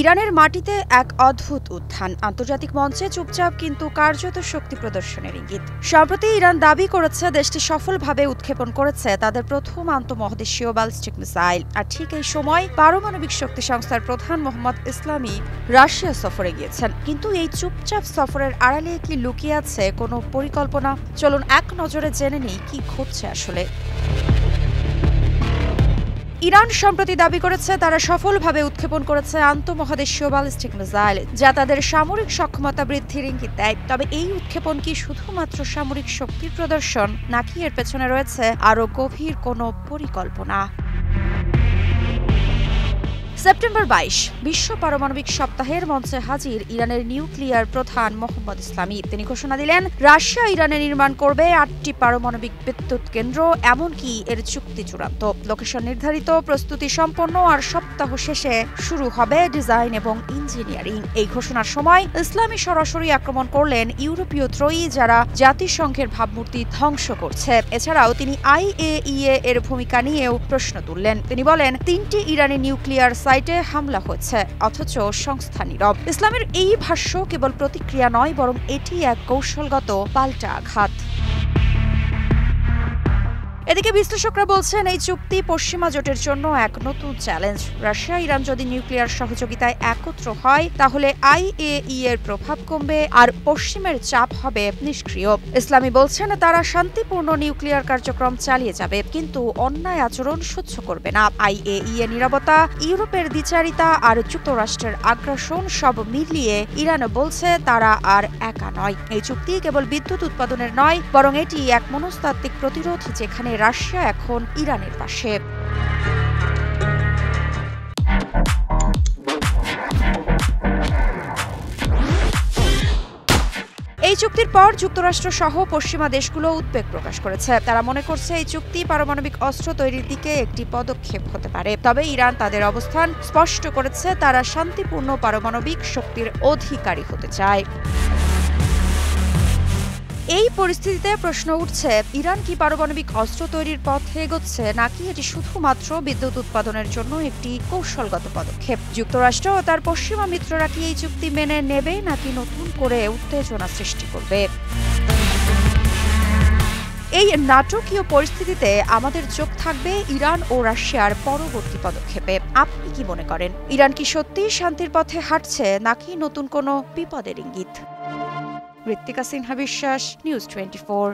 ইরানের মাটিতে এক অদ্ভুত উত্থান, আন্তর্জাতিক মঞ্চে চুপচাপ কিন্তু কার্যত শক্তি প্রদর্শনের ইঙ্গিত। সম্প্রতি ইরান দাবি করেছে দেশটি সফলভাবে উৎক্ষেপণ করেছে তাদের প্রথম আন্তঃমহাদেশীয় ব্যালিস্টিক মিসাইল। আর ঠিক এই সময় পারমাণবিক শক্তি সংস্থার প্রধান মোহাম্মদ ইসলামী রাশিয়া সফরে গিয়েছেন। কিন্তু এই চুপচাপ সফরের আড়ালে কি লুকিয়ে আছে কোনো পরিকল্পনা? চলুন এক নজরে জেনে নিই কি ঘটছে আসলে। ইরান সম্প্রতি দাবি করেছে তারা সফলভাবে উৎক্ষেপণ করেছে আন্তঃমহাদেশীয় ব্যালিস্টিক মিসাইল, যা তাদের সামরিক সক্ষমতা বৃদ্ধির ইঙ্গিত দেয়। তবে এই উৎক্ষেপণ কি শুধুমাত্র সামরিক শক্তির প্রদর্শন, নাকি এর পেছনে রয়েছে আরও গভীর কোনো পরিকল্পনা? সেপ্টেম্বর ২২ বিশ্ব পারমাণবিক সপ্তাহের মঞ্চে হাজির ইরানের নিউক্লিয়ার প্রধান মোহাম্মদ ইসলামী। তিনি ঘোষণা দিলেন, রাশিয়া ইরানে নির্মাণ করবে ৮টি পারমাণবিক বিদ্যুৎ কেন্দ্র, এমনকি এর চুক্তি চূড়ান্ত, লোকেশন নির্ধারিত, প্রস্তুতি সম্পন্ন, আর সপ্তাহ শেষে শুরু হবে ডিজাইন এবং ইঞ্জিনিয়ারিং। এই ঘোষণার সময় ইসলামী সরাসরি আক্রমণ করলেন ইউরোপীয় ত্রয়ী, যারা জাতিসংঘের ভাবমূর্তি ধ্বংস করছে। এছাড়াও তিনি IAEA এর ভূমিকা নিয়েও প্রশ্ন তুললেন। তিনি বলেন, ৩টি ইরানি নিউক্লিয়ার সাইটে হামলা হচ্ছে, অথচ সংস্থা নীরব। ইসলামের এই ভাষ্য কেবল প্রতিক্রিয়া নয়, বরং এটি এক কৌশলগত পাল্টা আঘাত। এদিকে বিশ্লেষকরা বলছেন, এই চুক্তি পশ্চিমা জোটের জন্য এক নতুন চ্যালেঞ্জ। রাশিয়া ইরান যদি নিউক্লিয়ার সহযোগিতায় একত্র হয়, তাহলে IAEA এর প্রভাব কমবে আর পশ্চিমের চাপ হবে নিষ্ক্রিয়। ইসলামী বলছেন, তারা শান্তিপূর্ণ নিউক্লিয়ার কার্যক্রম চালিয়ে যাবে, কিন্তু অন্যায় আচরণ সহ্য করবে না। IAEA নীরবতা, ইউরোপের দ্বিচারিতা আর যুক্তরাষ্ট্রের আগ্রাসন সব মিলিয়ে ইরান বলছে তারা আর একা নয়। এই চুক্তি কেবল বিদ্যুৎ উৎপাদনের নয়, বরং এটি এক মনস্তাত্ত্বিক প্রতিরোধ, যেখানে রাশিয়া এখন ইরানের পাশে। এই চুক্তির পর যুক্তরাষ্ট্র সহ পশ্চিমা দেশগুলো উদ্বেগ প্রকাশ করেছে। তারা মনে করছে এই চুক্তি পারমাণবিক অস্ত্র তৈরির দিকে একটি পদক্ষেপ হতে পারে। তবে ইরান তাদের অবস্থান স্পষ্ট করেছে, তারা শান্তিপূর্ণ পারমাণবিক শক্তির অধিকারী হতে চায়। এই পরিস্থিতিতে প্রশ্ন উঠছে, ইরান কি পারমাণবিক অস্ত্র তৈরির পথে এগোচ্ছে, নাকি এটি শুধুমাত্র বিদ্যুৎ উৎপাদনের জন্য একটি কৌশলগত পদক্ষেপ? যুক্তরাষ্ট্র ও তার পশ্চিমা মিত্ররা কি এই চুক্তি মেনে নেবে, নাকি নতুন করে উত্তেজনা সৃষ্টি করবে? এই নাটকীয় পরিস্থিতিতে আমাদের চোখ থাকবে ইরান ও রাশিয়ার পরবর্তী পদক্ষেপে। আপনি কি মনে করেন, ইরান কি সত্যিই শান্তির পথে হাঁটছে, নাকি নতুন কোনো বিপদের ইঙ্গিত? ঋত্বিকা সিনহা বিশ্বাস, নিউজ 24।